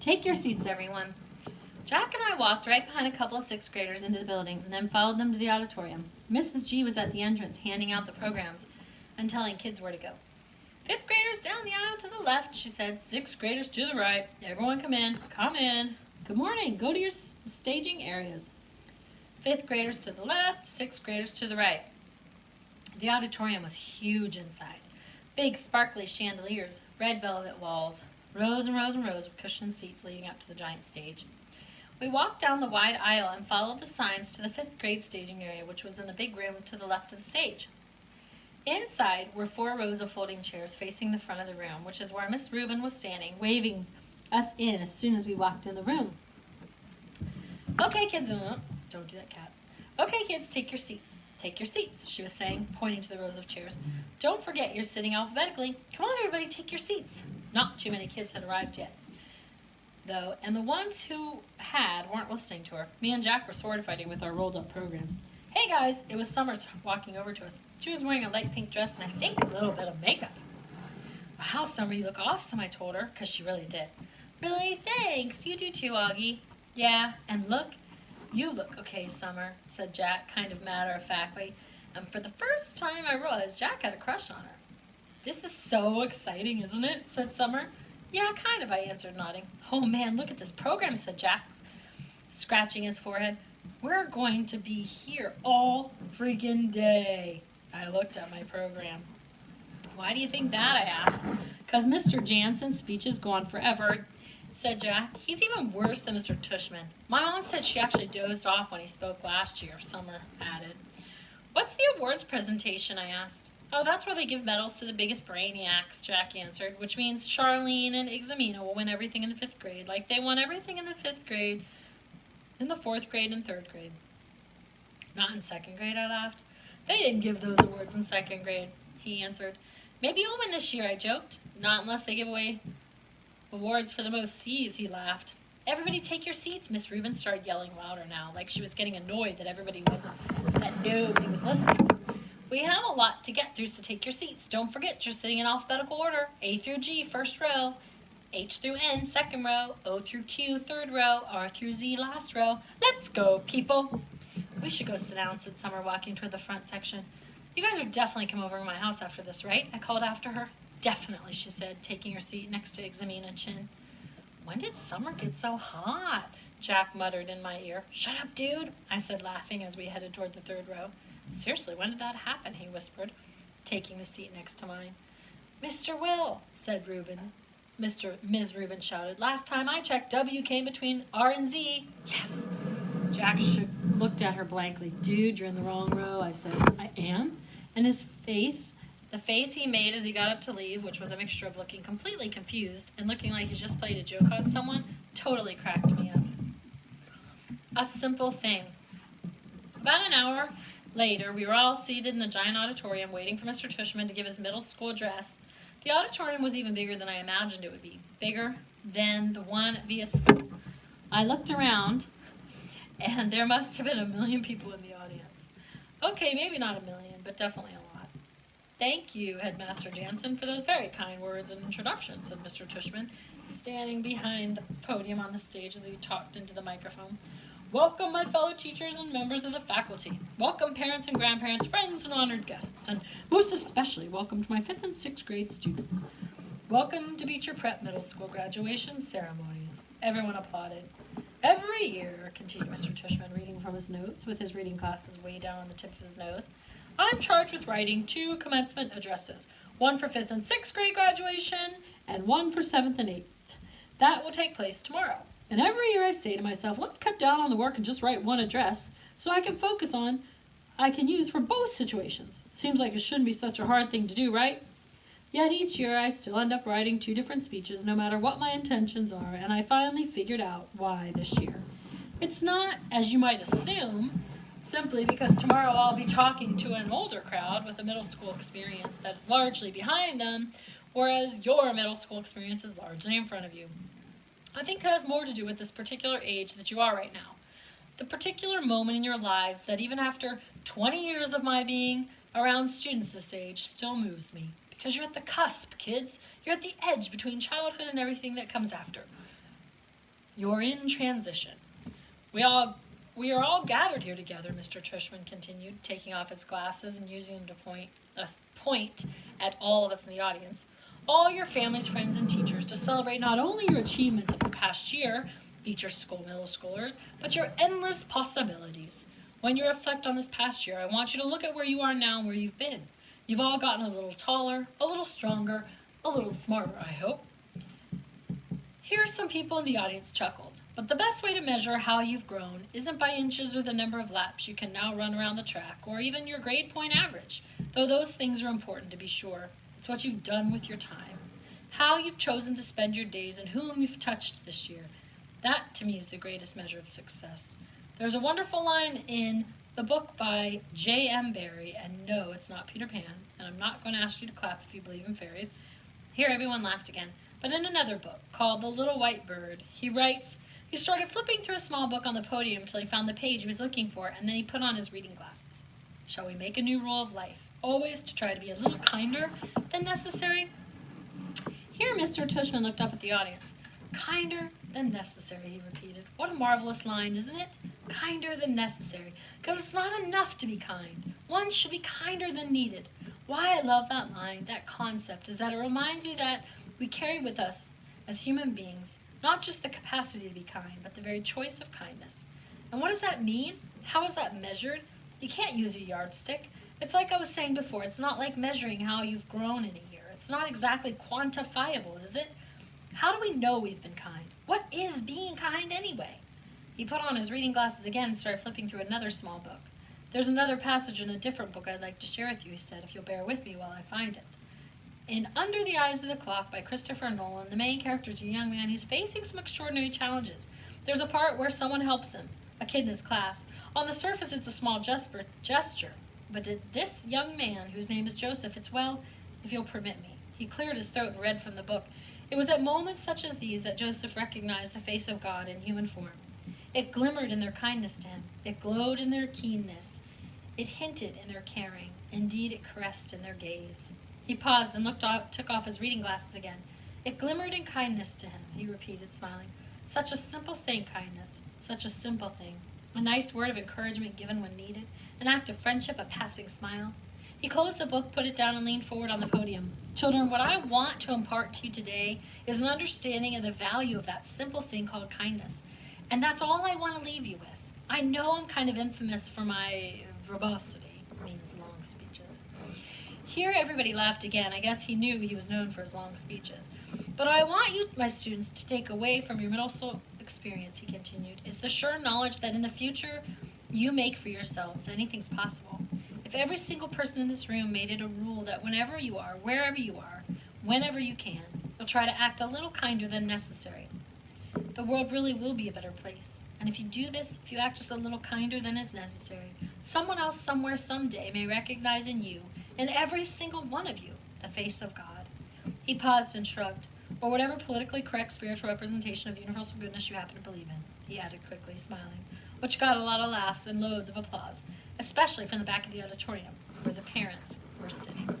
Take your seats, everyone. Jack and I walked right behind a couple of sixth graders into the building and then followed them to the auditorium. Mrs. G was at the entrance handing out the programs and telling kids where to go. Fifth graders down the aisle to the left, she said. Sixth graders to the right. Everyone come in. Come in. Good morning. Go to your staging areas. Fifth graders to the left, sixth graders to the right. The auditorium was huge inside. Big sparkly chandeliers, red velvet walls, rows and rows and rows of cushioned seats leading up to the giant stage. We walked down the wide aisle and followed the signs to the fifth grade staging area, which was in the big room to the left of the stage. Inside were 4 rows of folding chairs facing the front of the room, which is where Miss Rubin was standing, waving us in as soon as we walked in the room. Okay, kids, don't do that, Cat. Okay, kids, take your seats. Take your seats, she was saying, pointing to the rows of chairs. Don't forget you're sitting alphabetically. Come on, everybody, take your seats. Not too many kids had arrived yet, though, and the ones who had weren't listening to her. Me and Jack were sword fighting with our rolled-up programs. Hey, guys, it was Summer walking over to us. She was wearing a light pink dress and I think a little bit of makeup. Wow, Summer, you look awesome, I told her, because she really did. Really? Thanks. You do too, Augie. Yeah, and look, you look okay, Summer, said Jack, kind of matter-of-factly. And for the first time I realized Jack had a crush on her. This is so exciting, isn't it? Said Summer. Yeah, kind of, I answered, nodding. Oh, man, look at this program, said Jack, scratching his forehead. We're going to be here all freaking day. I looked at my program. Why do you think that, I asked. Because Mr. Jansen's speeches go on forever, said Jack. He's even worse than Mr. Tushman. My mom said she actually dozed off when he spoke last year, Summer added. What's the awards presentation, I asked. Oh, that's where they give medals to the biggest brainiacs, Jack answered, which means Charlene and Examina will win everything in the 5th grade, like they won everything in the 5th grade, in the 4th grade and 3rd grade. Not in 2nd grade, I laughed. They didn't give those awards in 2nd grade, he answered. Maybe you'll win this year, I joked. Not unless they give away awards for the most C's, he laughed. Everybody take your seats, Miss Rubin started yelling louder now, like she was getting annoyed that nobody was listening. We have a lot to get through, so take your seats. Don't forget you're sitting in alphabetical order. A through G, first row. H through N, second row. O through Q, third row. R through Z, last row. Let's go, people. We should go sit down, said Summer, walking toward the front section. You guys are definitely come over to my house after this, right? I called after her. Definitely, she said, taking her seat next to Examina Chin. When did Summer get so hot? Jack muttered in my ear. Shut up, dude, I said, laughing as we headed toward the 3rd row. Seriously, when did that happen? He whispered, taking the seat next to mine. Mr. Will, said Rubin. Ms. Rubin shouted. Last time I checked, W came between R and Z. Yes. Jack looked at her blankly. Dude, you're in the wrong row, I said. I am? And his face, the face he made as he got up to leave, which was a mixture of looking completely confused and looking like he's just played a joke on someone, totally cracked me up. A simple thing. About an hour later, we were all seated in the giant auditorium waiting for Mr. Tushman to give his middle school address. The auditorium was even bigger than I imagined it would be, bigger than the one at Via School. I looked around, and there must have been 1 million people in the audience. Okay, maybe not 1 million, but definitely a lot. Thank you, Headmaster Jansen, for those very kind words and introductions, said Mr. Tushman, standing behind the podium on the stage as he talked into the microphone. Welcome, my fellow teachers and members of the faculty. Welcome, parents and grandparents, friends and honored guests, and most especially welcome to my 5th and 6th grade students. Welcome to Beecher Prep Middle School graduation ceremonies. Everyone applauded. Every year, continued Mr. Tushman, reading from his notes with his reading glasses way down on the tip of his nose, I'm charged with writing 2 commencement addresses, one for 5th and 6th grade graduation and one for 7th and 8th. That will take place tomorrow. And every year I say to myself, let me cut down on the work and just write one address so I can use for both situations. Seems like it shouldn't be such a hard thing to do, right? Yet each year I still end up writing 2 different speeches no matter what my intentions are, and I finally figured out why this year. It's not, as you might assume, simply because tomorrow I'll be talking to an older crowd with a middle school experience that is largely behind them, whereas your middle school experience is largely in front of you. I think it has more to do with this particular age that you are right now. The particular moment in your lives that even after 20 years of my being around students this age still moves me. Because you're at the cusp, kids. You're at the edge between childhood and everything that comes after. You're in transition. We are all gathered here together, Mr. Tushman continued, taking off his glasses and using them to point at all of us in the audience. All your families, friends, and teachers to celebrate not only your achievements of the past year, beat your school middle schoolers, but your endless possibilities. When you reflect on this past year, I want you to look at where you are now and where you've been. You've all gotten a little taller, a little stronger, a little smarter, I hope. Here some people in the audience chuckled, but the best way to measure how you've grown isn't by inches or the number of laps you can now run around the track, or even your grade point average, though those things are important to be sure. It's what you've done with your time, how you've chosen to spend your days, and whom you've touched this year. That, to me, is the greatest measure of success. There's a wonderful line in the book by J.M. Barrie, and no, it's not Peter Pan, and I'm not going to ask you to clap if you believe in fairies. Here, everyone laughed again. But in another book, called The Little White Bird, he writes, he started flipping through a small book on the podium until he found the page he was looking for, and then he put on his reading glasses. Shall we make a new rule of life? Always to try to be a little kinder than necessary? Here, Mr. Tushman looked up at the audience. Kinder than necessary, he repeated. What a marvelous line, isn't it? Kinder than necessary. Because it's not enough to be kind. One should be kinder than needed. Why I love that line, that concept, is that it reminds me that we carry with us, as human beings, not just the capacity to be kind, but the very choice of kindness. And what does that mean? How is that measured? You can't use a yardstick. It's like I was saying before, it's not like measuring how you've grown in a year. It's not exactly quantifiable, is it? How do we know we've been kind? What is being kind anyway? He put on his reading glasses again and started flipping through another small book. There's another passage in a different book I'd like to share with you, he said, if you'll bear with me while I find it. In Under the Eyes of the Clock by Christopher Nolan, the main character is a young man who's facing some extraordinary challenges. There's a part where someone helps him, a kid in his class. On the surface, it's a small gesture, but to this young man, whose name is Joseph, it's, well, if you'll permit me. He cleared his throat and read from the book. It was at moments such as these that Joseph recognized the face of God in human form. It glimmered in their kindness to him. It glowed in their keenness. It hinted in their caring. Indeed, it caressed in their gaze. He paused and took off his reading glasses again. It glimmered in kindness to him, he repeated, smiling. Such a simple thing, kindness. Such a simple thing. A nice word of encouragement given when needed. An act of friendship, a passing smile. He closed the book, put it down, and leaned forward on the podium. Children, what I want to impart to you today is an understanding of the value of that simple thing called kindness. And that's all I want to leave you with. I know I'm kind of infamous for my verbosity, means long speeches. Here everybody laughed again. I guess he knew he was known for his long speeches. But I want you, my students, to take away from your middle school experience, he continued, is the sure knowledge that in the future you make for yourselves. Anything's possible. If every single person in this room made it a rule that whenever you are, wherever you are, whenever you can, you'll try to act a little kinder than necessary, the world really will be a better place. And if you do this, if you act just a little kinder than is necessary, someone else somewhere someday may recognize in you, in every single one of you, the face of God. He paused and shrugged. Or whatever politically correct spiritual representation of universal goodness you happen to believe in, he added quickly, smiling, which got a lot of laughs and loads of applause, especially from the back of the auditorium, where the parents were sitting.